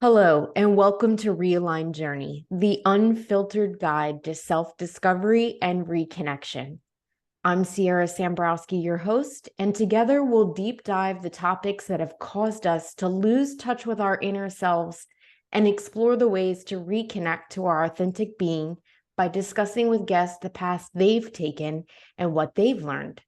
Hello, and welcome to Realign Journey, the unfiltered guide to self-discovery and reconnection. I'm Sierra Sambrowski, your host, and together we'll deep dive the topics that have caused us to lose touch with our inner selves and explore the ways to reconnect to our authentic being by discussing with guests the paths they've taken and what they've learned.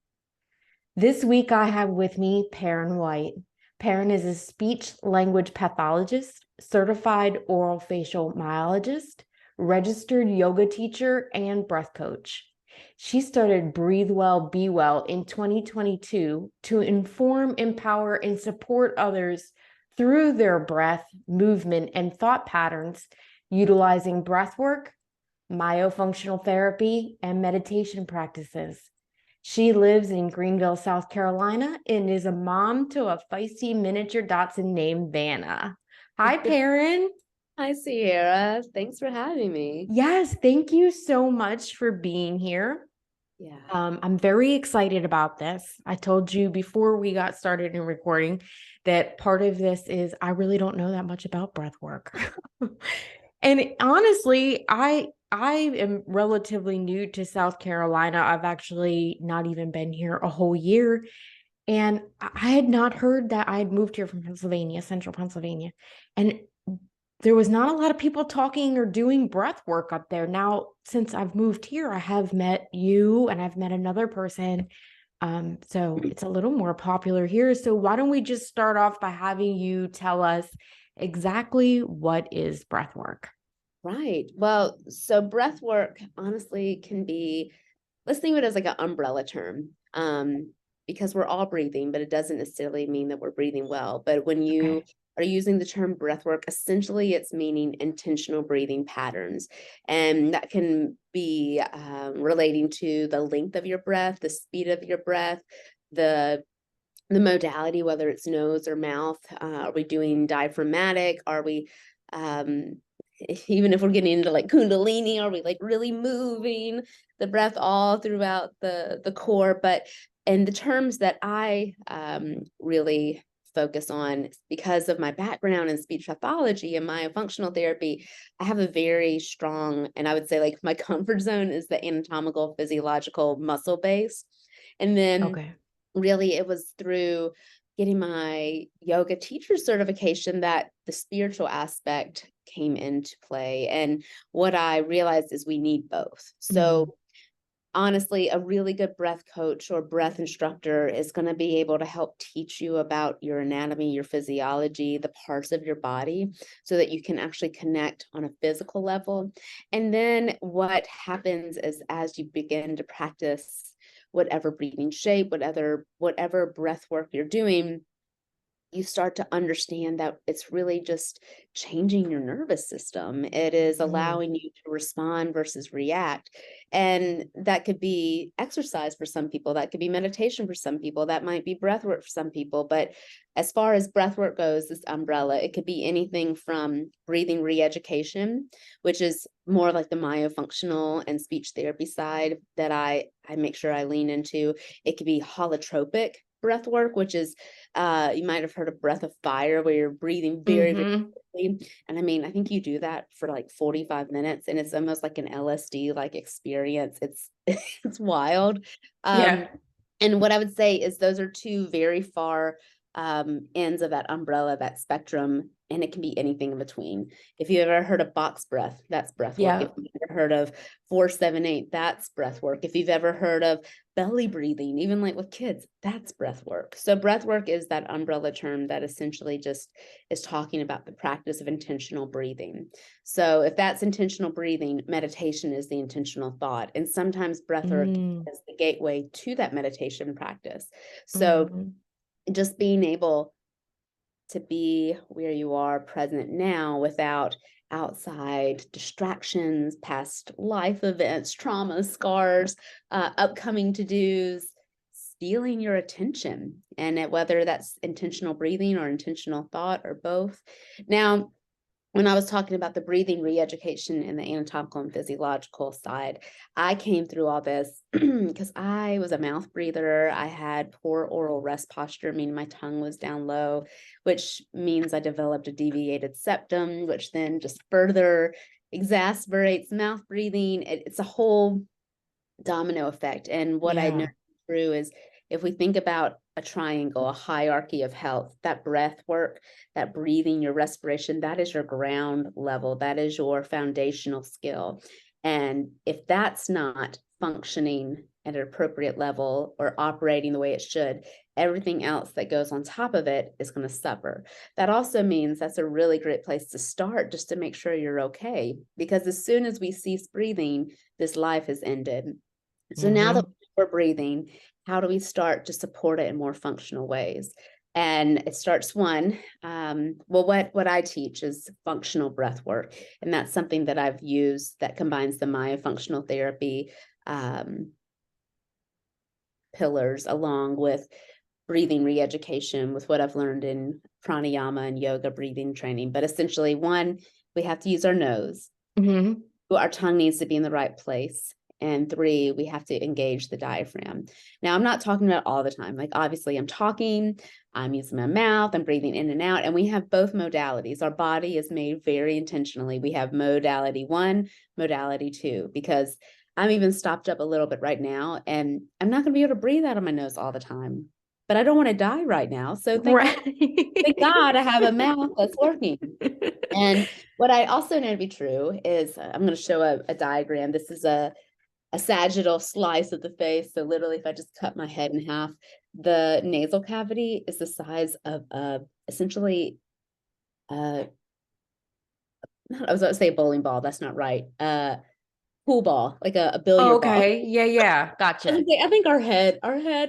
This week, I have with me Perrin White. Perrin is a speech language pathologist, certified oral facial myologist, registered yoga teacher, and breath coach. She started Breathe Well, Be Well in 2022 to inform, empower, and support others through their breath, movement, and thought patterns, utilizing breathwork, myofunctional therapy, and meditation practices. She lives in Greenville, South Carolina, and is a mom to a feisty miniature Dachshund named Vanna. Hi, Perrin. Hi, Sierra. Thanks for having me. Yes, thank you so much for being here. Yeah. I'm very excited about this. I told you before we got started in recording that part of this is I really don't know that much about breath work. And honestly, I am relatively new to South Carolina. I've actually not even been here a whole year. And I had not heard that I had moved here from Pennsylvania, central Pennsylvania. And there was not a lot of people talking or doing breath work up there. Now, since I've moved here, I have met you and I've met another person. So it's a little more popular here. So why don't we just start off by having you tell us exactly what is breath work? Right. Well, so breath work honestly can be, let's think of it as like an umbrella term. Because we're all breathing, but it doesn't necessarily mean that we're breathing well. But when you Okay. are using the term breath work, essentially it's meaning intentional breathing patterns. And that can be relating to the length of your breath, the speed of your breath, the the modality, whether it's nose or mouth. Are we doing diaphragmatic? Are we, um, even if we're getting into like Kundalini, are we like really moving the breath all throughout the core? But in the terms that I really focus on, because of my background in speech pathology and myofunctional therapy, I have a very strong, and I would say like my comfort zone is the anatomical, physiological, muscle base. And then Okay. really it was through getting my yoga teacher certification that the spiritual aspect came into play. And what I realized is we need both. Mhm. So honestly, a really good breath coach or breath instructor is going to be able to help teach you about your anatomy, your physiology, the parts of your body, so that you can actually connect on a physical level. And then what happens is as you begin to practice whatever breathing shape, whatever breath work you're doing, you start to understand that it's really just changing your nervous system. It is Mhm. allowing you to respond versus react. And that could be exercise for some people, that could be meditation for some people, that might be breath work for some people. But as far as breath work goes, this umbrella, it could be anything from breathing re-education, which is more like the myofunctional and speech therapy side that I make sure I lean into. It could be holotropic breath work, which is you might have heard of breath of fire, where you're breathing very, very Mhm. quickly. And I mean, I think you do that for like 45 minutes and it's almost like an LSD like experience. It's it's wild. Um, Yeah. and what I would say is those are two very far ends of that umbrella, that spectrum, and it can be anything in between. If you ever heard of box breath, that's breath work. If Yeah. you've ever heard of 478, that's breath work. If you've ever heard of belly breathing, even like with kids, that's breath work. So breath work is that umbrella term that essentially just is talking about the practice of intentional breathing. So if that's intentional breathing, meditation is the intentional thought. And sometimes breath work Mm. is the gateway to that meditation practice. So Mhm. just being able to be where you are present now without outside distractions, past life events, trauma, scars, upcoming to-dos, stealing your attention, and whether that's intentional breathing or intentional thought or both. Now, when I was talking about the breathing re-education and the anatomical and physiological side, I came through all this because I was a mouth breather. I had poor oral rest posture, meaning my tongue was down low, which means I developed a deviated septum, which then just further exacerbates mouth breathing. It's a whole domino effect. And what I know through is, if we think about a triangle, a hierarchy of health, that breath work, that breathing, your respiration, that is your ground level. That is your foundational skill. And if that's not functioning at an appropriate level or operating the way it should, everything else that goes on top of it is going to suffer. That also means that's a really great place to start, just to make sure you're okay. Because as soon as we cease breathing, this life has ended. So now that we're breathing, how do we start to support it in more functional ways? And it starts what I teach is functional breath work. And that's something that I've used that combines the myofunctional therapy pillars along with breathing re-education with what I've learned in pranayama and yoga breathing training. But essentially, one, we have to use our nose. Our tongue needs to be in the right place. And 3, we have to engage the diaphragm. Now, I'm not talking about all the time. Like, obviously, I'm talking, I'm using my mouth, I'm breathing in and out, and we have both modalities. Our body is made very intentionally. We have modality 1, modality 2, because I'm even stopped up a little bit right now, and I'm not going to be able to breathe out of my nose all the time. But I don't want to die right now. So thank God I have a mouth that's working. And what I also know to be true is, I'm going to show a diagram. This is a sagittal slice of the face. So literally, if I just cut my head in half, the nasal cavity is the size of essentially, I was about to say a bowling ball. That's not right. Pool ball, like a billiard ball. Yeah. Gotcha. I think our head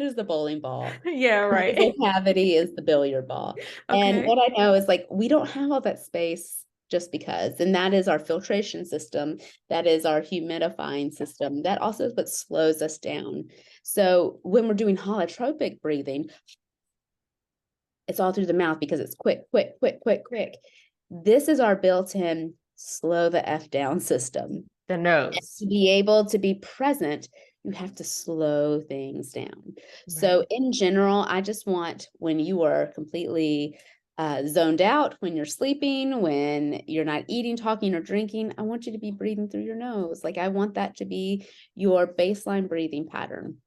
is the bowling ball. Yeah, right. The cavity is the billiard ball. And what I know is, like, we don't have all that space just because. And that is our filtration system. That is our humidifying system. That also is what slows us down. So when we're doing holotropic breathing, it's all through the mouth because it's quick. This is our built-in slow the F down system. The nose. And to be able to be present, you have to slow things down. So in general, I just want, when you are completely zoned out, when you're sleeping, when you're not eating, talking, or drinking, I want you to be breathing through your nose. Like, I want that to be your baseline breathing pattern.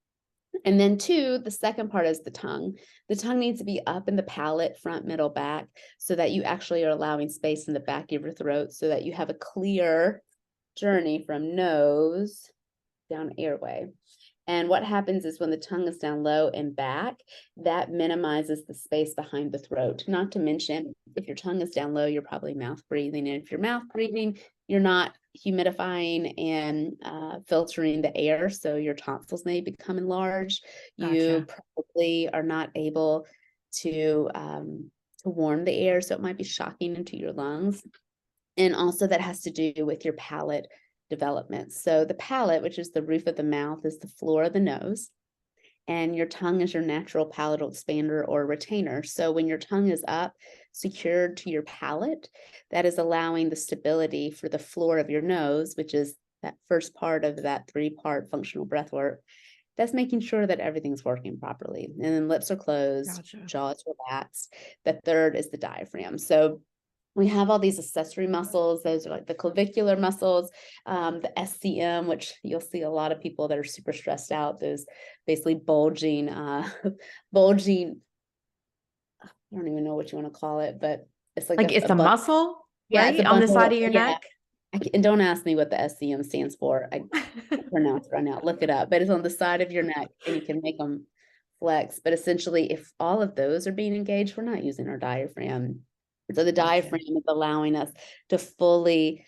And then 2, the second part is the tongue. The tongue needs to be up in the palate, front, middle, back, so that you actually are allowing space in the back of your throat, so that you have a clear journey from nose down airway. And what happens is, when the tongue is down low and back, that minimizes the space behind the throat. Not to mention, if your tongue is down low, you're probably mouth breathing. And if you're mouth breathing, you're not humidifying and filtering the air. So your tonsils may become enlarged. You probably are not able to warm the air. So it might be shocking into your lungs. And also, that has to do with your palate development. So the palate, which is the roof of the mouth, is the floor of the nose, and your tongue is your natural palatal expander or retainer. So when your tongue is up, secured to your palate, that is allowing the stability for the floor of your nose, which is that first part of that 3-part functional breath work. That's making sure that everything's working properly. And then lips are closed, jaw is relaxed. The third is the diaphragm. So we have all these accessory muscles. Those are like the clavicular muscles, the SCM, which you'll see a lot of people that are super stressed out, those basically bulging, I don't even know what you want to call it, but it's like it's a muscle, right? It's On the side of your neck. And don't ask me what the SCM stands for. I can't pronounce it right now. Look it up. But it's on the side of your neck, and you can make them flex. But essentially, if all of those are being engaged, we're not using our diaphragm. So the diaphragm is allowing us to fully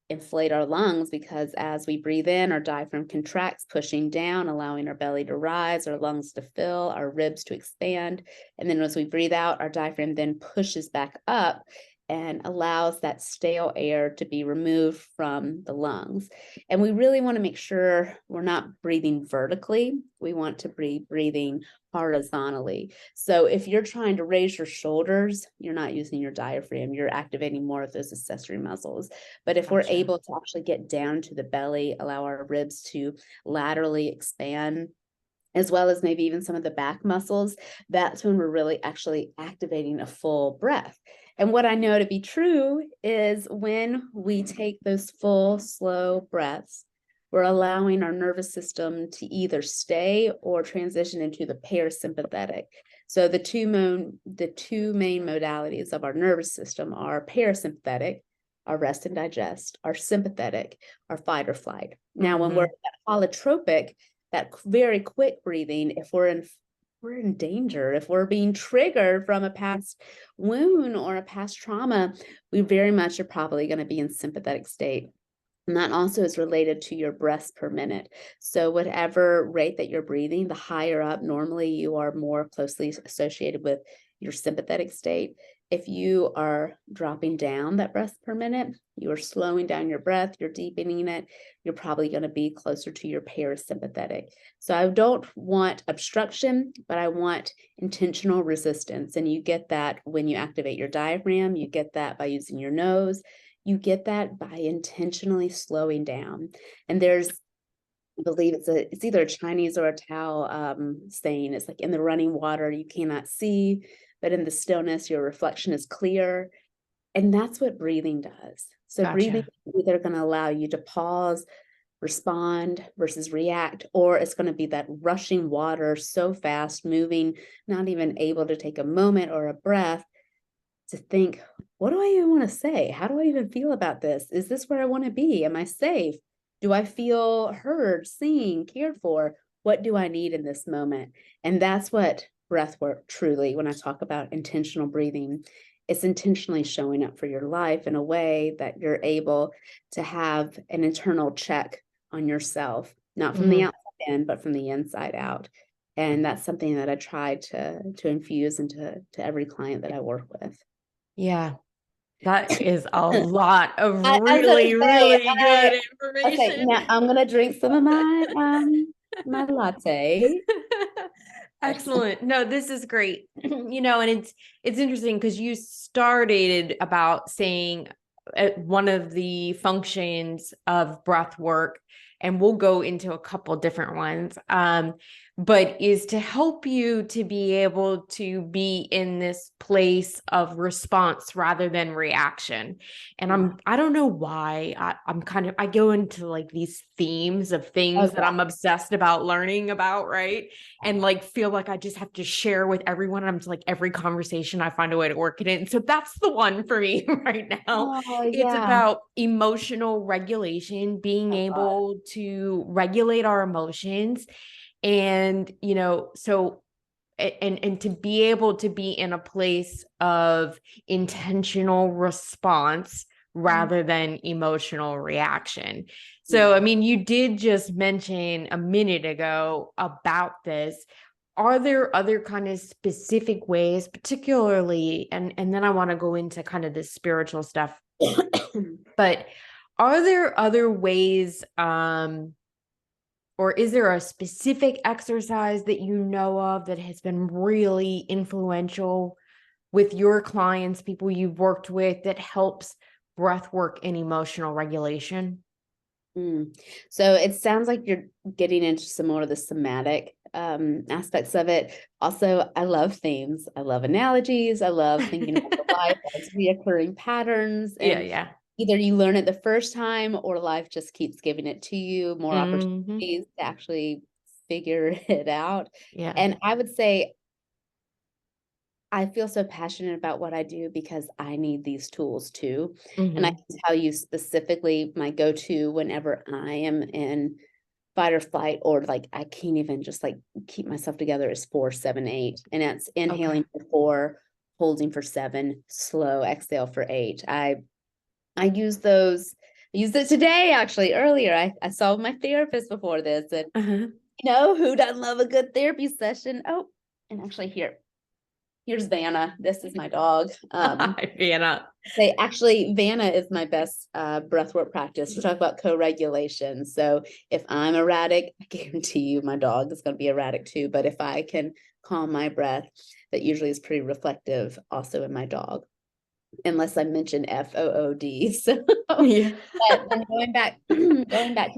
inflate our lungs, because as we breathe in, our diaphragm contracts, pushing down, allowing our belly to rise, our lungs to fill, our ribs to expand. And then as we breathe out, our diaphragm then pushes back up and allows that stale air to be removed from the lungs. And we really want to make sure we're not breathing vertically. We want to be breathing horizontally. So if you're trying to raise your shoulders, you're not using your diaphragm, you're activating more of those accessory muscles. But if we're able to actually get down to the belly, allow our ribs to laterally expand, as well as maybe even some of the back muscles, that's when we're really actually activating a full breath. And what I know to be true is when we take those full, slow breaths, we're allowing our nervous system to either stay or transition into the parasympathetic. So the two main modalities of our nervous system are parasympathetic, our rest and digest, our sympathetic, our fight or flight. Now, when we're holotropic, that very quick breathing, if we're in danger, if we're being triggered from a past wound or a past trauma, we very much are probably going to be in sympathetic state. And that also is related to your breaths per minute. So whatever rate that you're breathing, the higher up, normally you are more closely associated with your sympathetic state. If you are dropping down that breath per minute, you are slowing down your breath, you're deepening it, you're probably going to be closer to your parasympathetic. So I don't want obstruction, but I want intentional resistance. And you get that when you activate your diaphragm, you get that by using your nose, you get that by intentionally slowing down. And there's, I believe it's either a Chinese or a Tao saying, it's like in the running water, you cannot see, but in the stillness, your reflection is clear. And that's what breathing does. So breathing is either going to allow you to pause, respond versus react, or it's going to be that rushing water, so fast moving, not even able to take a moment or a breath to think, what do I even want to say? How do I even feel about this? Is this where I want to be? Am I safe? Do I feel heard, seen, cared for? What do I need in this moment? And that's what breath work truly, when I talk about intentional breathing, it's intentionally showing up for your life in a way that you're able to have an internal check on yourself, not from the outside in, but from the inside out. And that's something that I try to infuse into every client that I work with. Yeah, that is a lot of really good information. Okay, now I'm gonna drink some of my latte. Excellent. No, this is great. And it's interesting because you started about saying one of the functions of breath work, and we'll go into a couple different ones, but is to help you to be able to be in this place of response rather than reaction. And I don't know why I go into like these themes of things that I'm obsessed about learning about, right? And like feel like I just have to share with everyone. I'm just like every conversation I find a way to work it in. So that's the one for me right now. It's about emotional regulation, being able to regulate our emotions. And, so, and to be able to be in a place of intentional response rather than emotional reaction. So, I mean, you did just mention a minute ago about this. Are there other kind of specific ways, particularly, and then I want to go into kind of the spiritual stuff, but are there other ways, or is there a specific exercise that you know of that has been really influential with your clients, people you've worked with, that helps breath work and emotional regulation? So it sounds like you're getting into some more of the somatic aspects of it. Also, I love themes. I love analogies. I love thinking about the life as reoccurring patterns. And either you learn it the first time or life just keeps giving it to you, more opportunities to actually figure it out. And I would say I feel so passionate about what I do because I need these tools too. And I can tell you specifically my go-to whenever I am in fight or flight, or like I can't even just like keep myself together, is 4, 7, 8. And that's inhaling for 4, holding for 7, slow exhale for 8. I use those. I used it today, actually, earlier. I saw my therapist before this, and who doesn't love a good therapy session? Oh, and actually here here's Vanna. This is my dog. Vanna. Actually, Vanna is my best breathwork practice. We talk about co-regulation. So if I'm erratic, I guarantee you my dog is going to be erratic too. But if I can calm my breath, that usually is pretty reflective also in my dog, unless I mention FOOD. So, Yeah. but then going back to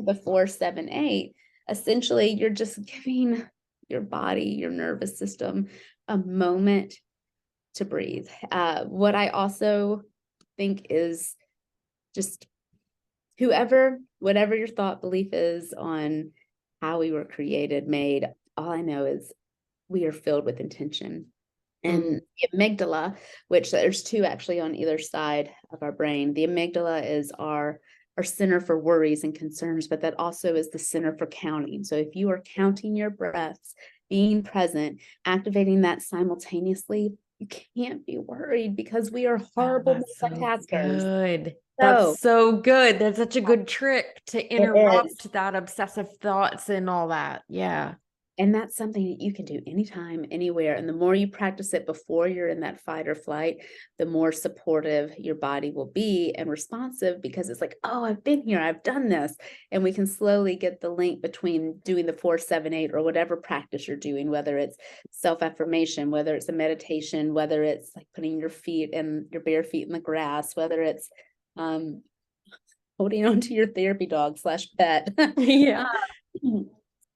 the 4-7-8, essentially you're just giving your body, your nervous system, a moment to breathe. What I also think is just whatever your thought belief is on how we were created, made, all I know is we are filled with intention. And the amygdala, which there's two actually on either side of our brain. The amygdala is our center for worries and concerns, but that also is the center for counting. So if you are counting your breaths, being present, activating that simultaneously, you can't be worried because we are horrible multitaskers. Good. So That's so good. That's such a good trick to it is. interrupt that obsessive thoughts and all that. Yeah. And that's something that you can do anytime, anywhere. And the more you practice it before you're in that fight or flight, the more supportive your body will be and responsive, because it's like, oh, I've been here, I've done this. And we can slowly get the link between doing the 4-7-8 or whatever practice you're doing, whether it's self-affirmation, whether it's a meditation, whether it's like putting your bare feet in the grass, whether it's holding on to your therapy dog / pet. Yeah.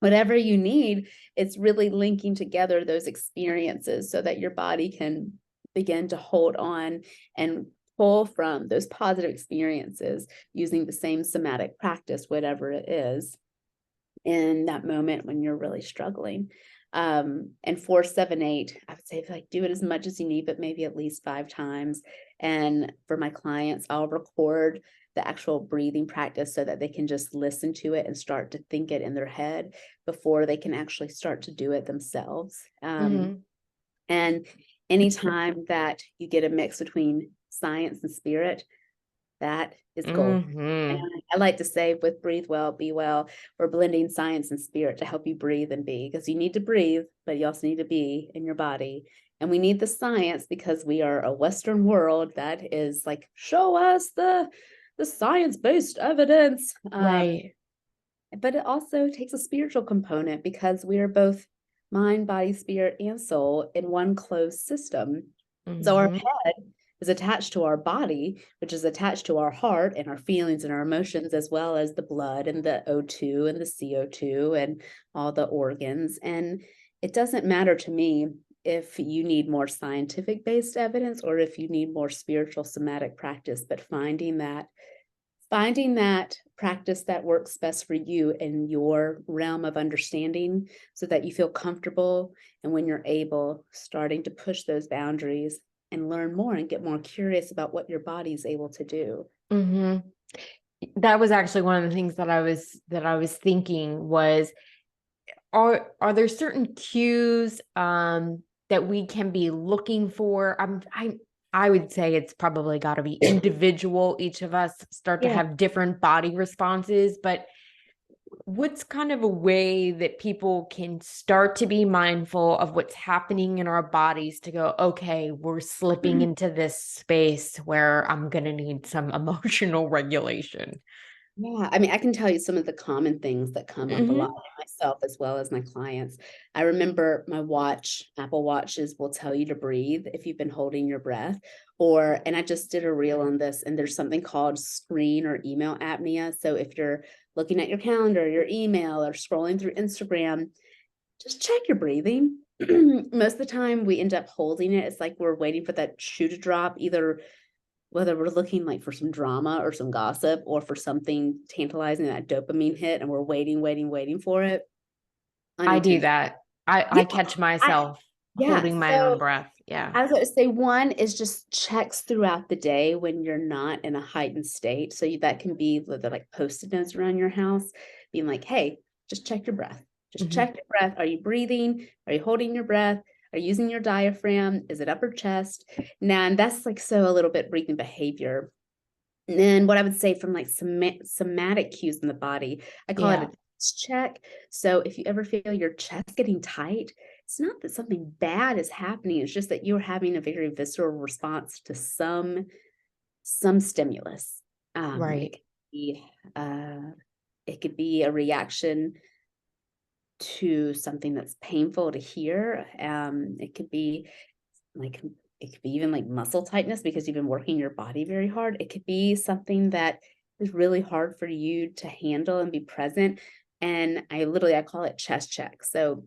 Whatever you need, it's really linking together those experiences so that your body can begin to hold on and pull from those positive experiences using the same somatic practice, whatever it is, in that moment when you're really struggling. And 4-7-8, I would say like do it as much as you need, but maybe at least 5 times. And for my clients, I'll record the actual breathing practice so that they can just listen to it and start to think it in their head before they can actually start to do it themselves. And anytime that you get a mix between science and spirit, that is gold. And I like to say with Breathe Well, Be Well, we're blending science and spirit to help you breathe and be, because you need to breathe, but you also need to be in your body. And we need the science because we are a Western world that is like, show us the science-based evidence. Right. But it also takes a spiritual component because we are both mind, body, spirit, and soul in one closed system. So our head is attached to our body, which is attached to our heart and our feelings and our emotions, as well as the blood and the O2 and the CO2 and all the organs. And it doesn't matter to me if you need more scientific based evidence or if you need more spiritual somatic practice, but finding that practice that works best for you in your realm of understanding so that you feel comfortable. And when you're able, starting to push those boundaries and learn more and get more curious about what your body is able to do. That was actually one of the things that I was thinking was, are there certain cues that we can be looking for? I would say it's probably got to be individual. Each of us start to have different body responses, but what's kind of a way that people can start to be mindful of what's happening in our bodies to go, okay, we're slipping into this space where I'm going to need some emotional regulation? Yeah, I mean, I can tell you some of the common things that come up a lot in myself as well as my clients. I remember my Apple Watches will tell you to breathe if you've been holding your breath. And I just did a reel on this, and there's something called screen or email apnea. So if you're looking at your calendar, your email, or scrolling through Instagram, just check your breathing. Most of the time we end up holding it. It's like we're waiting for that shoe to drop, either whether we're looking like for some drama or some gossip or for something tantalizing, that dopamine hit, and we're waiting for it. I do that. I catch myself holding my own breath. Yeah. I was going to say, one is just checks throughout the day when you're not in a heightened state. So that can be the like Post-it notes around your house, being like, hey, just check your breath. Just check your breath. Are you breathing? Are you holding your breath? Are you using your diaphragm? Is it upper chest? Now, and that's like a little bit breathing behavior. And then what I would say from like somatic cues in the body, I call it a chest check. So if you ever feel your chest getting tight, it's not that something bad is happening. It's just that you're having a very visceral response to some stimulus. Right. Be, uh, it could be a reaction to something that's painful to hear. It could be like it could be even like muscle tightness because you've been working your body very hard. It could be something that is really hard for you to handle and be present. And I call it chest check. So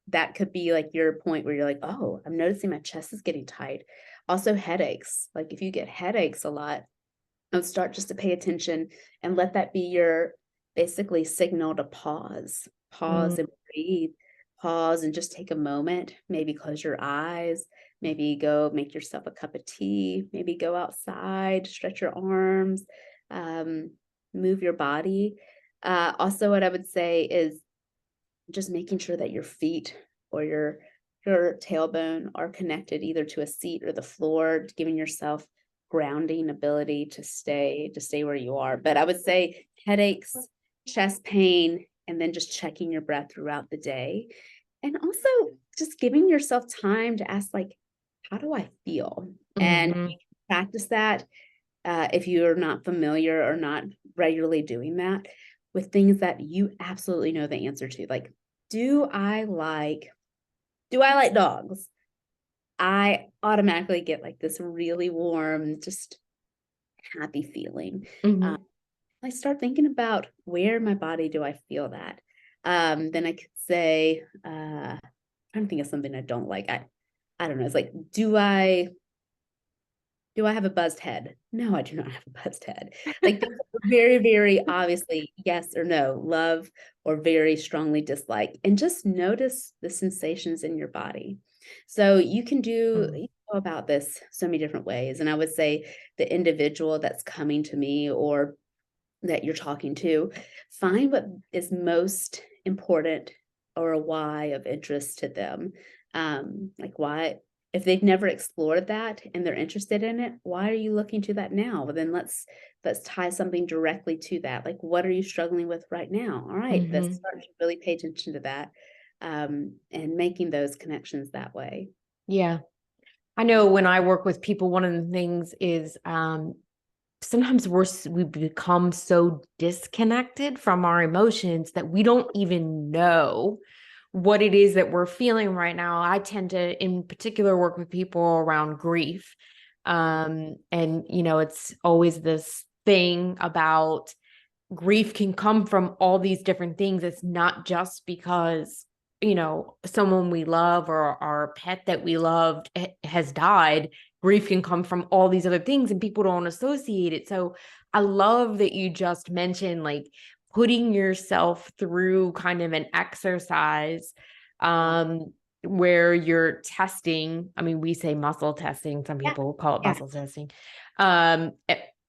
that could be like your point where you're like, oh, I'm noticing my chest is getting tight. Also headaches. Like if you get headaches a lot, I would start just to pay attention and let that be your basically signal to Mm, pause and breathe, pause and just take a moment, maybe close your eyes, maybe go make yourself a cup of tea, maybe go outside, stretch your arms, um, move your body. Also, what I would say is just making sure that your feet or your tailbone are connected either to a seat or the floor, giving yourself grounding ability to stay where you are. But I would say headaches, chest pain, and then just checking your breath throughout the day. And also just giving yourself time to ask, like, how do I feel? And mhm, practice that if you're not familiar or not regularly doing that with things that you absolutely know the answer to. Like, do I like do I like dogs? I automatically get like this really warm, just happy feeling. Um, mhm, I start thinking about where in my body do I feel that. Then I could say, trying to think of something I don't like. I don't know. It's like, do I have a buzzed head? No, I do not have a buzzed head. Like things that are very, very obviously yes or no, love or very strongly dislike, and just notice the sensations in your body. So mm, you go about this so many different ways. And I would say the individual that's coming to me or that you're talking to, find what is most important or a why of interest to them. Like why, if they've never explored that and they're interested in it, why are you looking to that now? Well, then let's tie something directly to that. Like, what are you struggling with right now? All right, let's mhm. start to really pay attention to that, and making those connections that way. Yeah. I know when I work with people, one of the things is sometimes we become so disconnected from our emotions that we don't even know what it is that we're feeling right now. I tend to, in particular, work with people around grief. And, it's always this thing about grief can come from all these different things. It's not just because, someone we love or our pet that we loved has died. Grief can come from all these other things and people don't associate it. So I love that you just mentioned like putting yourself through kind of an exercise Yeah. um where you're testing. I mean, we say muscle testing, some Yeah. people call it Yeah. muscle testing, um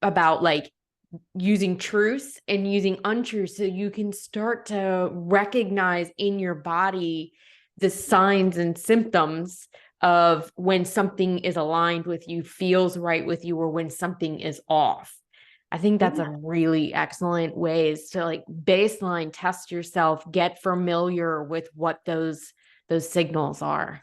about like using truths and using untruths so you can start to recognize in your body the signs and symptoms of when something is aligned with you, feels right with you, or when something is off. I think that's a Yeah. really excellent ways to like baseline test yourself, get familiar with what those signals are.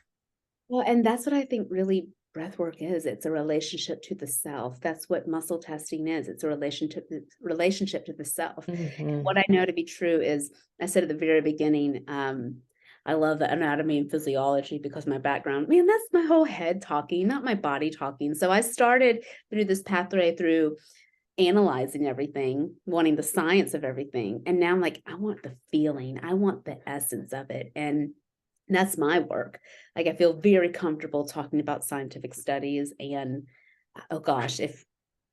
Well, and that's what I think really breath work is. It's a relationship to the self. That's what muscle testing is. It's a relationship to the self. And Mm-hmm. what I know to be true is, I said at the very beginning, I love the anatomy and physiology because my background, man, that's my whole head talking, not my body talking. So I started through this pathway through analyzing everything, wanting the science of everything. And now I'm like, I want the feeling, I want the essence of it. And that's my work. Like, I feel very comfortable talking about scientific studies. And oh gosh, if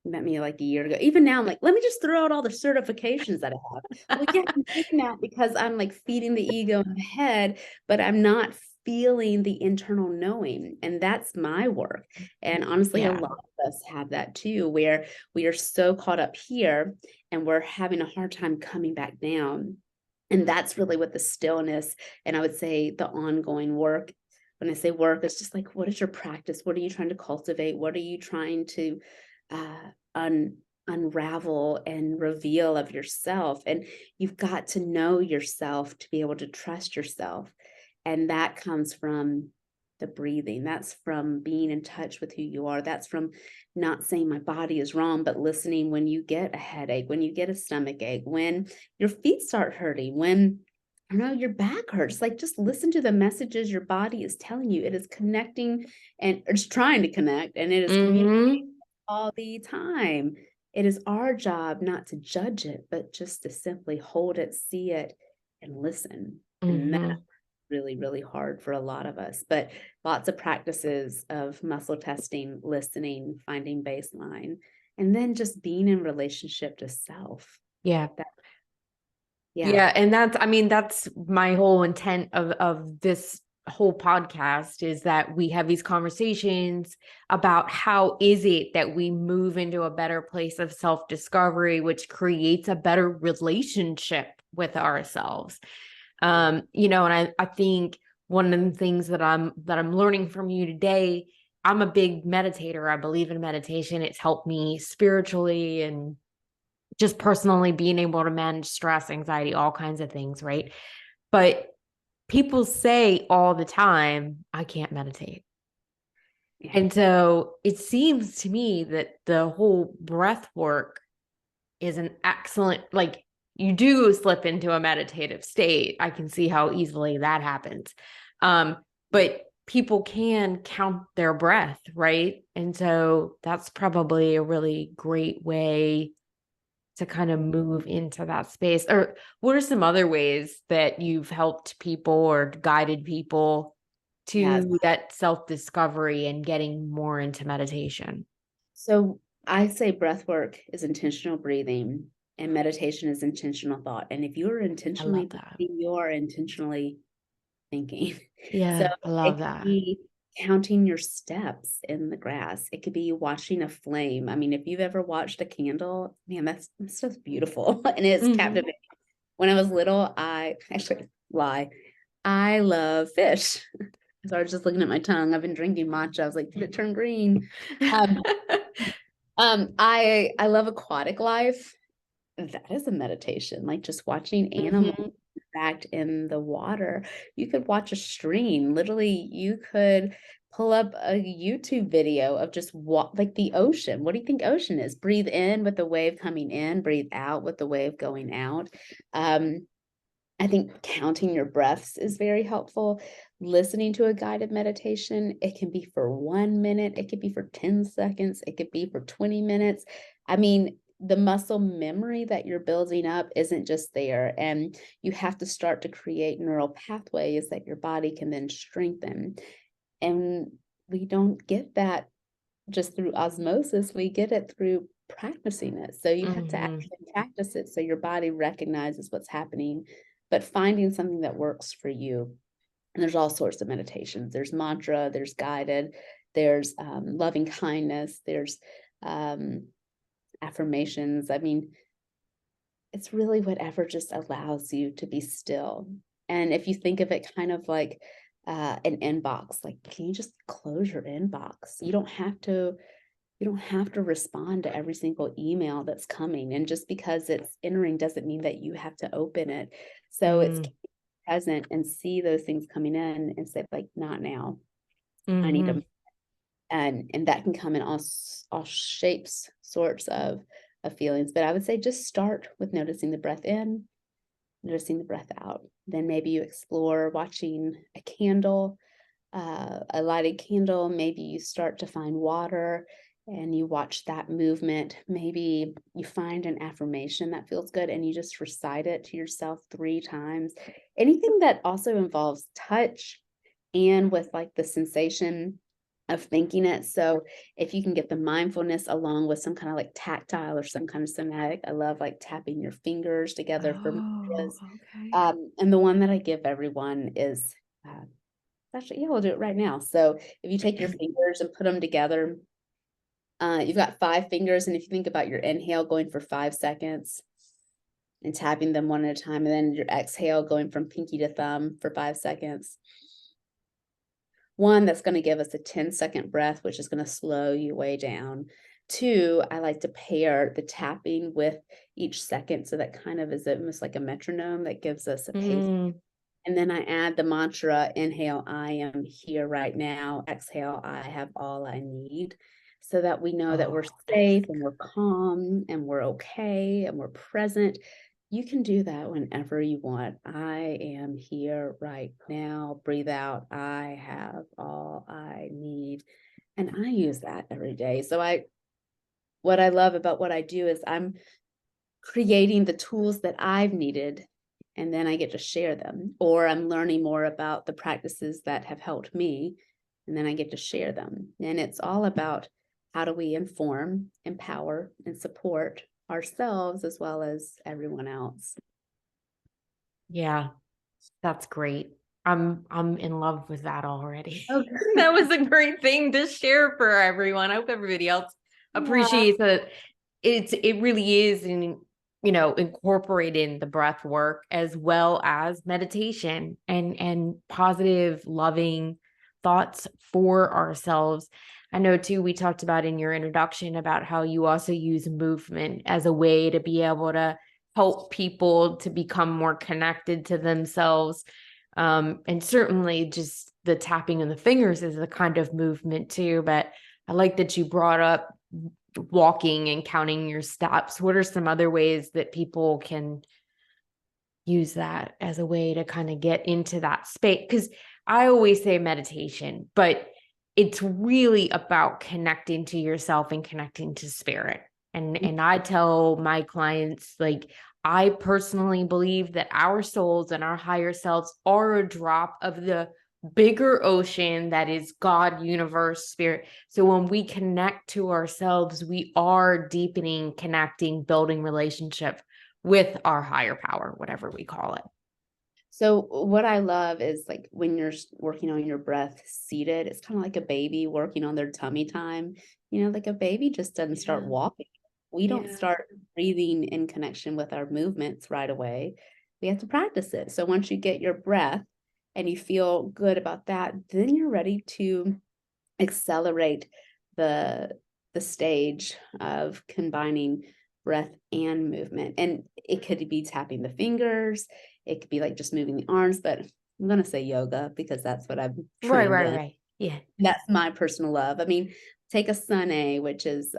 you met me like a year ago, even now, I'm like, let me just throw out all the certifications that I have. Well, yeah, I'm doing that because I'm like feeding the ego in the head, but I'm not feeling the internal knowing. And that's my work. And honestly, a Yeah. lot of us have that too, where we are so caught up here and we're having a hard time coming back down. And that's really what the stillness, and I would say the ongoing work, when I say work, it's just like, what is your practice? What are you trying to cultivate? What are you trying to uh, unravel and reveal of yourself? And you've got to know yourself to be able to trust yourself. And that comes from the breathing. That's from being in touch with who you are. That's from not saying my body is wrong, but listening when you get a headache, when you get a stomach ache, when your feet start hurting, when your back hurts. Like, just listen to the messages your body is telling you. It is connecting, and it's trying to connect, and it is communicating all the time. It is our job not to judge it, but just to simply hold it, see it, and listen. And that's really, really hard for a lot of us, but lots of practices of muscle testing, listening, finding baseline, and then just being in relationship to self. Yeah. Yeah. Yeah. And that's my whole intent of this whole podcast, is that we have these conversations about how is it that we move into a better place of self-discovery, which creates a better relationship with ourselves. And I think one of the things that I'm learning from you today, I'm a big meditator. I believe in meditation. It's helped me spiritually and just personally, being able to manage stress, anxiety, all kinds of things, right? But people say all the time, I can't meditate. Yeah. And so it seems to me that the whole breath work is an excellent, like, you do slip into a meditative state. I can see how easily that happens. But people can count their breath, right? And so that's probably a really great way to kind of move into that space. Or what are some other ways that you've helped people or guided people to that self-discovery and getting more into meditation? So I say breath work is intentional breathing and meditation is intentional thought. And if you're I intentionally love that. breathing, you're intentionally thinking. So Yeah, I it love could that. be counting your steps in the grass. It could be watching a flame. I mean, if you've ever watched a candle, man, that's just beautiful. And it's captivating. When I was little, I actually lie. I love fish. So I was just looking at my tongue. I've been drinking matcha. I was like, did it turn green? Um, I love aquatic life. That is a meditation, like just watching animals interact in the water. You could watch a stream. Literally, you could pull up a YouTube video of just like the ocean. What do you think ocean is? Breathe in with the wave coming in, breathe out with the wave going out. I think counting your breaths is very helpful. Listening to a guided meditation, it can be for 1 minute, it could be for 10 seconds, it could be for 20 minutes. I mean, the muscle memory that you're building up isn't just there, and you have to start to create neural pathways that your body can then strengthen. And we don't get that just through osmosis, we get it through practicing it. So you have to actually practice it so your body recognizes what's happening, but finding something that works for you. And there's all sorts of meditations. There's mantra, there's guided, there's loving kindness, there's affirmations. I mean, it's really whatever just allows you to be still. And if you think of it kind of like an inbox, like, can you just close your inbox? You don't have to respond to every single email that's coming. And just because it's entering doesn't mean that you have to open it. So it's present and see those things coming in and say, like, not now. I need them. And that can come in all shapes, sorts of feelings. But I would say just start with noticing the breath in, noticing the breath out. Then maybe you explore watching a candle, a lighted candle. Maybe you start to find water and you watch that movement. Maybe you find an affirmation that feels good and you just recite it to yourself 3 times. Anything that also involves touch and with like the sensation of thinking it. So if you can get the mindfulness along with some kind of like tactile or some kind of somatic, I love like tapping your fingers together for mantras. And the one that I give everyone is actually, yeah, we'll do it right now. So if you take your fingers and put them together, you've got 5 fingers. And if you think about your inhale going for 5 seconds and tapping them one at a time, and then your exhale going from pinky to thumb for 5 seconds. One, that's going to give us a 10-second breath, which is going to slow you way down. 2, I like to pair the tapping with each second. So that kind of is almost like a metronome that gives us a pace. And then I add the mantra, inhale, I am here right now. Exhale, I have all I need. So that we know that we're safe and we're calm and we're okay and we're present. You can do that whenever you want. I am here right now. Breathe out. I have all I need. And I use that every day. So what I love about what I do is I'm creating the tools that I've needed, and then I get to share them, or I'm learning more about the practices that have helped me, and then I get to share them. And it's all about how do we inform, empower, and support ourselves as well as everyone else. Yeah, that's great. I'm in love with that already. Oh, That was a great thing to share for everyone. I hope everybody else yeah. appreciates that. It really is incorporating the breath work as well as meditation and positive, loving thoughts for ourselves. I know too, we talked about in your introduction about how you also use movement as a way to be able to help people to become more connected to themselves. And certainly just the tapping of the fingers is a kind of movement too. But I like that you brought up walking and counting your steps. What are some other ways that people can use that as a way to kind of get into that space? Because I always say meditation, but it's really about connecting to yourself and connecting to spirit. And I tell my clients, like, I personally believe that our souls and our higher selves are a drop of the bigger ocean that is God, universe, spirit. So when we connect to ourselves, we are deepening, connecting, building relationship with our higher power, whatever we call it. So what I love is like when you're working on your breath seated, it's kind of like a baby working on their tummy time. Like a baby just doesn't start walking. We don't start breathing in connection with our movements right away. We have to practice it. So once you get your breath and you feel good about that, then you're ready to accelerate the stage of combining breath and movement. And it could be tapping the fingers, it could be like just moving the arms, but I'm going to say yoga because that's what I've trained in. Right. Yeah. That's my personal love. I mean, take a sun, which is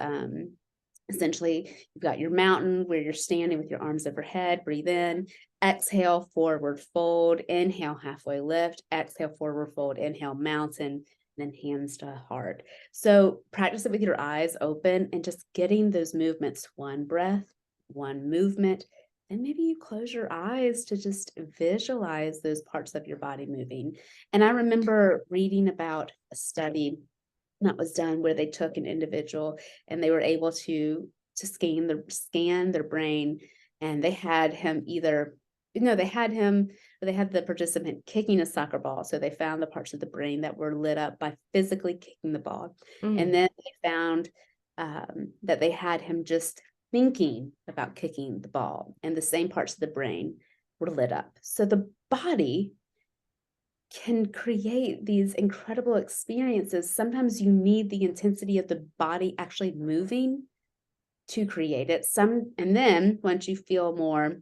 essentially you've got your mountain where you're standing with your arms overhead. Breathe in, exhale, forward fold, inhale, halfway lift, exhale, forward fold, inhale, mountain, and then hands to heart. So practice it with your eyes open and just getting those movements, one breath, one movement. And maybe you close your eyes to just visualize those parts of your body moving. And I remember reading about a study that was done where they took an individual and they were able to scan their brain, and they had him they had the participant kicking a soccer ball. So they found the parts of the brain that were lit up by physically kicking the ball. And then they found that they had him just thinking about kicking the ball, and the same parts of the brain were lit up. So the body can create these incredible experiences. Sometimes you need the intensity of the body actually moving to create it. And then once you feel more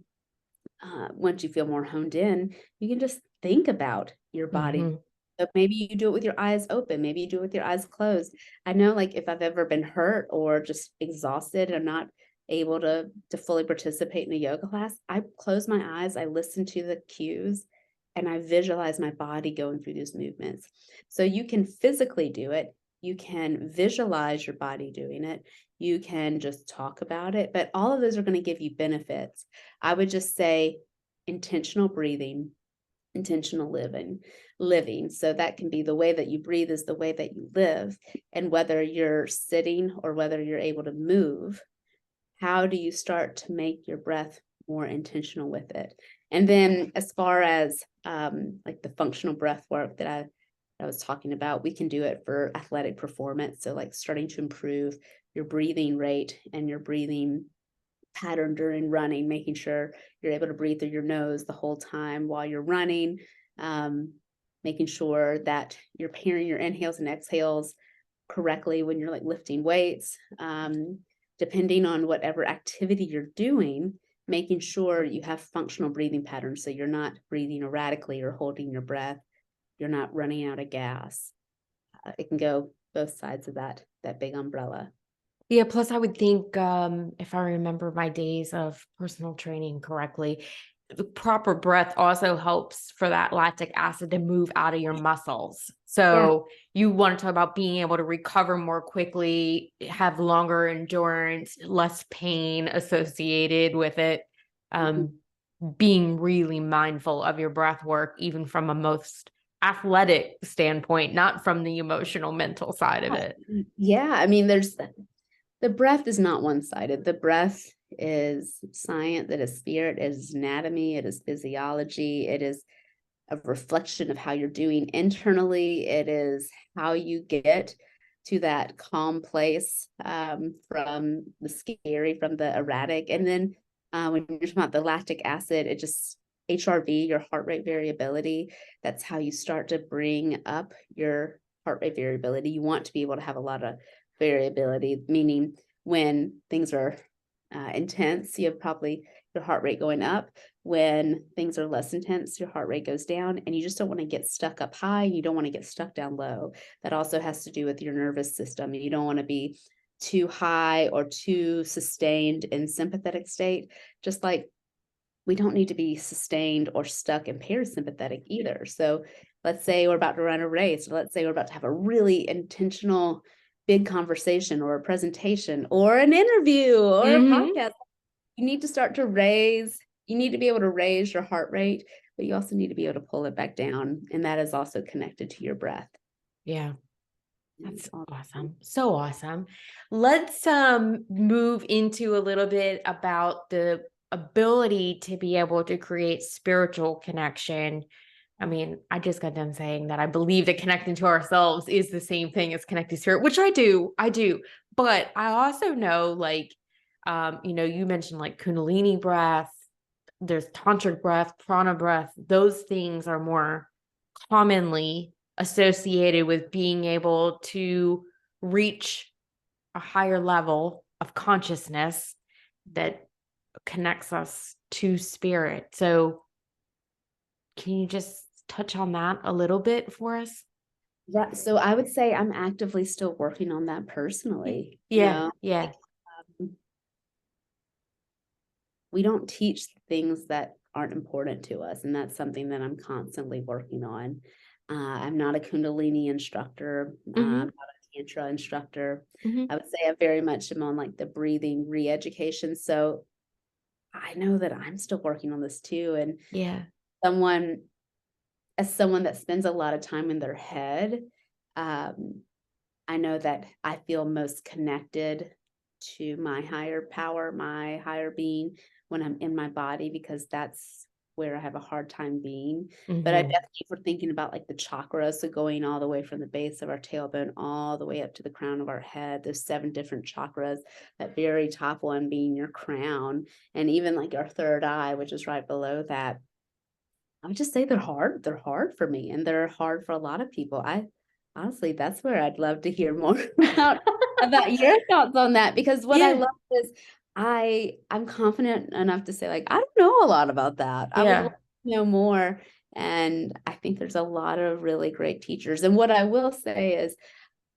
honed in, you can just think about your body. So maybe you do it with your eyes open. Maybe you do it with your eyes closed. I know, like, if I've ever been hurt or just exhausted and not able to fully participate in a yoga class, I close my eyes, I listen to the cues, and I visualize my body going through these movements. So you can physically do it. You can visualize your body doing it. You can just talk about it, but all of those are going to give you benefits. I would just say intentional breathing, intentional living. So that can be the way that you breathe is the way that you live. And whether you're sitting or whether you're able to move, how do you start to make your breath more intentional with it? And then as far as like the functional breath work that I was talking about, we can do it for athletic performance. So like starting to improve your breathing rate and your breathing pattern during running, making sure you're able to breathe through your nose the whole time while you're running, making sure that you're pairing your inhales and exhales correctly when you're like lifting weights, depending on whatever activity you're doing, making sure you have functional breathing patterns. So you're not breathing erratically or holding your breath. You're not running out of gas. It can go both sides of that big umbrella. Yeah, plus I would think, if I remember my days of personal training correctly, the proper breath also helps for that lactic acid to move out of your muscles. Yeah. So you want to talk about being able to recover more quickly, have longer endurance, less pain associated with it. Um, Being really mindful of your breath work, even from a most athletic standpoint, not from the emotional, mental side of it. Yeah. I mean, the breath is not one-sided. The breath is science, it is spirit, it is anatomy, it is physiology, it is a reflection of how you're doing internally. It is how you get to that calm place, from the scary, from the erratic. And then when you're talking about the lactic acid, it just HRV, your heart rate variability. That's how you start to bring up your heart rate variability. You want to be able to have a lot of variability, meaning when things are intense, you have probably your heart rate going up. When things are less intense, your heart rate goes down, and you just don't want to get stuck up high. You don't want to get stuck down low. That also has to do with your nervous system. You don't want to be too high or too sustained in sympathetic state, just like we don't need to be sustained or stuck in parasympathetic either. So let's say we're about to run a race, or let's say we're about to have a really intentional big conversation or a presentation or an interview or a podcast. You need to start to you need to be able to raise your heart rate, but you also need to be able to pull it back down. And that is also connected to your breath. Yeah. That's awesome. So awesome. Let's move into a little bit about the ability to be able to create spiritual connection. I mean, I just got done saying that I believe that connecting to ourselves is the same thing as connecting to spirit, which I do. But I also know, like, you mentioned like Kundalini breath, there's tantric breath, prana breath. Those things are more commonly associated with being able to reach a higher level of consciousness that connects us to spirit. So can you just touch on that a little bit for us? Yeah. So I would say I'm actively still working on that personally. Yeah. Yeah. We don't teach things that aren't important to us. And that's something that I'm constantly working on. I'm not a Kundalini instructor. I'm not a Tantra instructor. I would say I very much am on like the breathing re-education. So I know that I'm still working on this too. And Yeah. as someone that spends a lot of time in their head, um, I know that I feel most connected to my higher power, my higher being when I'm in my body, because that's where I have a hard time being. But I definitely, for thinking about like the chakras, so going all the way from the base of our tailbone all the way up to the crown of our head, those 7 different chakras, that very top one being your crown, and even like our third eye, which is right below that. I would just say they're hard. They're hard for me, and they're hard for a lot of people. I honestly, that's where I'd love to hear more about your thoughts on that, because what I Yeah. love is I'm confident enough to say, like, I don't know a lot about that. I would love Yeah. to know more. And I think there's a lot of really great teachers. And what I will say is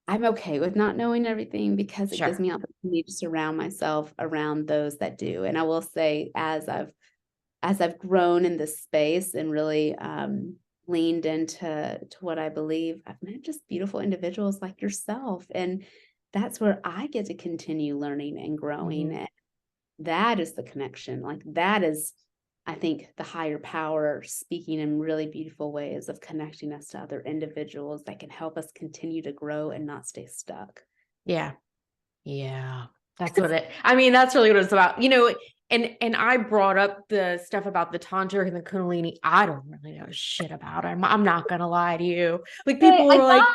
I'm okay with not knowing everything, because it gives Sure. me opportunity to surround myself around those that do. And I will say, as I've grown in this space and really leaned into what I believe, I've met just beautiful individuals like yourself. And that's where I get to continue learning and growing. And that is the connection. Like that is, I think, the higher power speaking in really beautiful ways of connecting us to other individuals that can help us continue to grow and not stay stuck. Yeah. Yeah. That's that's really what it's about. And I brought up the stuff about the tantra and the kundalini. I don't really know shit about it. I'm not gonna lie to you. Like Hey, people were like,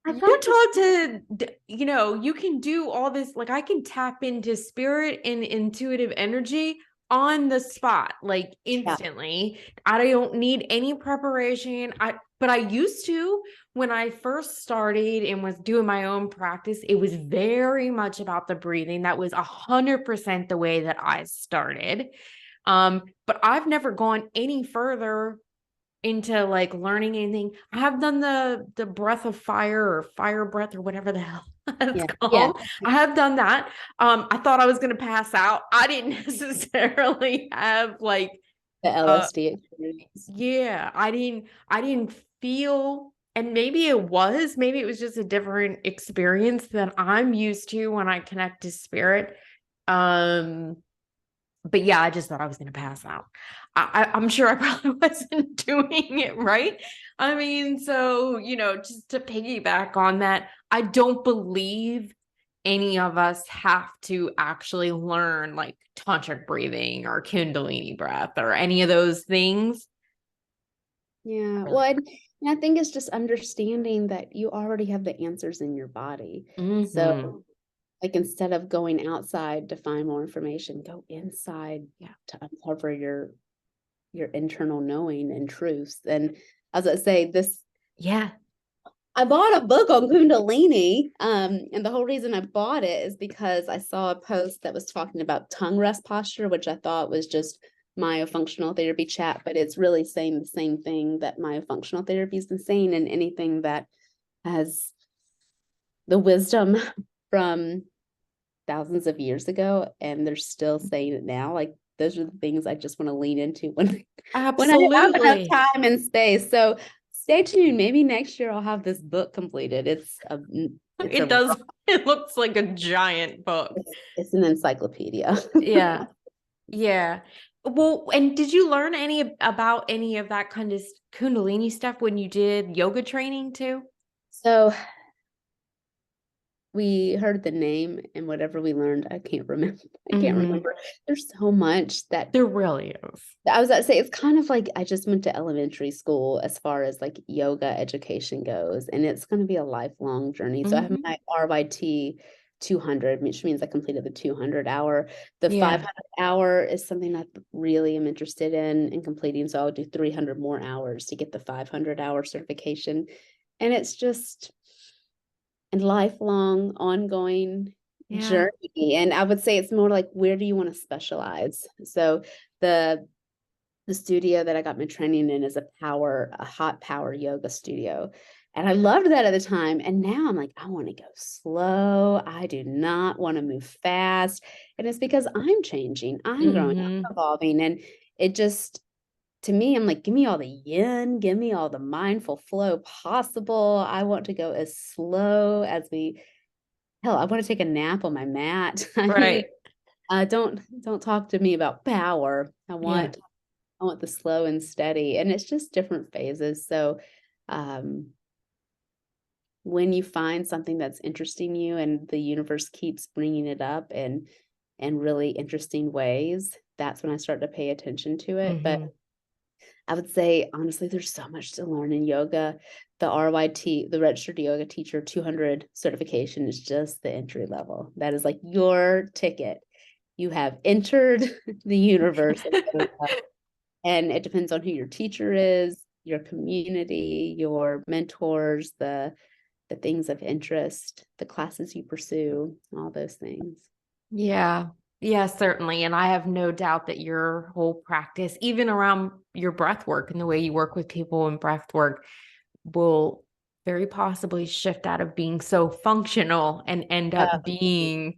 I you thought talk to, you can do all this. Like I can tap into spirit and intuitive energy on the spot, like yeah. instantly. I don't need any preparation. But I used to, when I first started and was doing my own practice, it was very much about the breathing. That was 100% the way that I started. But I've never gone any further into like learning anything. I have done the breath of fire or fire breath or whatever the hell it's Yeah. called. I have done that. I thought I was gonna pass out. I didn't necessarily have like The LSD experience. yeah, I didn't feel, and maybe it was just a different experience than I'm used to when I connect to spirit. Um but yeah, I just thought I was going to pass out. I'm sure I probably wasn't doing it right. I mean, so, just to piggyback on that, I don't believe any of us have to actually learn like tantric breathing or kundalini breath or any of those things. Yeah. Really. Well, and I think it's just understanding that you already have the answers in your body. Mm-hmm. So, like, instead of going outside to find more information, go inside Yeah. to uncover your internal knowing and truths. And as I say, Yeah. I bought a book on Kundalini, and the whole reason I bought it is because I saw a post that was talking about tongue rest posture, which I thought was just myofunctional therapy chat, but it's really saying the same thing that myofunctional therapy has been saying, and anything that has the wisdom from thousands of years ago, and they're still saying it now. Like, those are the things I just want to lean into when I have enough Absolutely. time and space. So stay tuned. Maybe next year I'll have this book completed. It does. It looks like a giant book. It's an encyclopedia. Yeah. Yeah. Well, and did you learn about any of that kind of Kundalini stuff when you did yoga training too? So we heard the name, and whatever we learned, I can't remember. I can't Mm-hmm. remember. There's so much that There really is. I was about to say, it's kind of like I just went to elementary school as far as like yoga education goes, and it's going to be a lifelong journey. So I have Mm-hmm. my RYT 200, which means I completed the 200 hour. The Yeah. 500 hour is something I really am interested in completing. So I'll do 300 more hours to get the 500-hour certification. And it's just a lifelong, ongoing Yeah. journey. And I would say it's more like, where do you want to specialize? So the studio that I got my training in is a hot power yoga studio. And I loved that at the time. And now I'm like, I want to go slow. I do not want to move fast. And it's because I'm changing, I'm growing, Mm-hmm. I'm evolving. And it just, to me, I'm like, give me all the yin, give me all the mindful flow possible. I want to go as slow as hell, I want to take a nap on my mat. I mean, Right. don't talk to me about power. Yeah. I want the slow and steady, and it's just different phases. So, um, when you find something that's interesting you, and the universe keeps bringing it up in really interesting ways, that's when I start to pay attention to it. But Mm-hmm. I would say, honestly, there's so much to learn in yoga. The RYT, the Registered Yoga Teacher 200 certification, is just the entry level. That is like your ticket. You have entered the universe of yoga. And it depends on who your teacher is, your community, your mentors, the things of interest, the classes you pursue, all those things. Yeah. Yeah, certainly. And I have no doubt that your whole practice, even around your breath work and the way you work with people in breath work, will very possibly shift out of being so functional and end up being,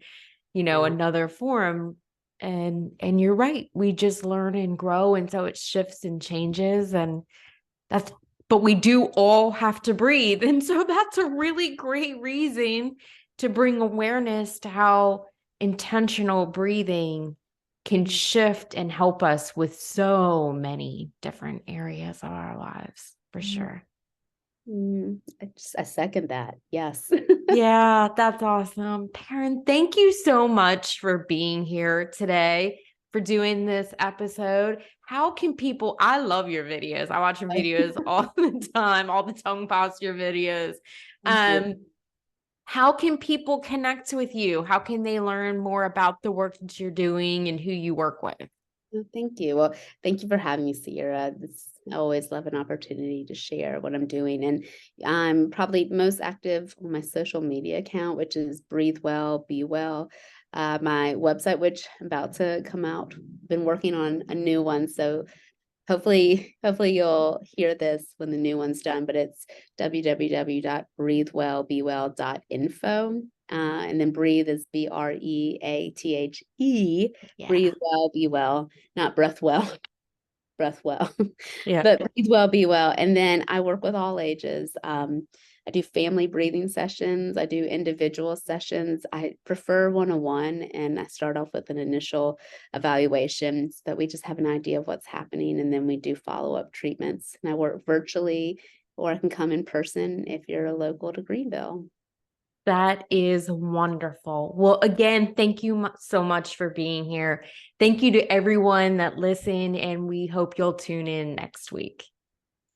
Yeah. another form. And you're right. We just learn and grow. And so it shifts and changes. And that's, but we do all have to breathe. And so that's a really great reason to bring awareness to how intentional breathing can shift and help us with so many different areas of our lives, for sure. I second that. Yes. Yeah, that's awesome. Perrin, thank you so much for being here today, for doing this episode. How can people, I love your videos. I watch your videos all the time, all the tongue posture videos. Thank you. How can people connect with you? How can they learn more about the work that you're doing and who you work with? Oh, thank you. Well, thank you for having me, Sierra. I always love an opportunity to share what I'm doing. And I'm probably most active on my social media account, which is Breathe Well, Be Well. my website, which I'm about to come out. Been working on a new one, so hopefully you'll hear this when the new one's done, but it's www.breathewellbewell.info. And then breathe is BREATHE. Yeah. Breathe well, be well, not breath well. Breath well, Yeah. but breathe well, be well. And then I work with all ages. I do family breathing sessions. I do individual sessions. I prefer one-on-one, and I start off with an initial evaluation so that we just have an idea of what's happening. And then we do follow-up treatments. And I work virtually, or I can come in person if you're local to Greenville. That is wonderful. Well, again, thank you so much for being here. Thank you to everyone that listened, and we hope you'll tune in next week.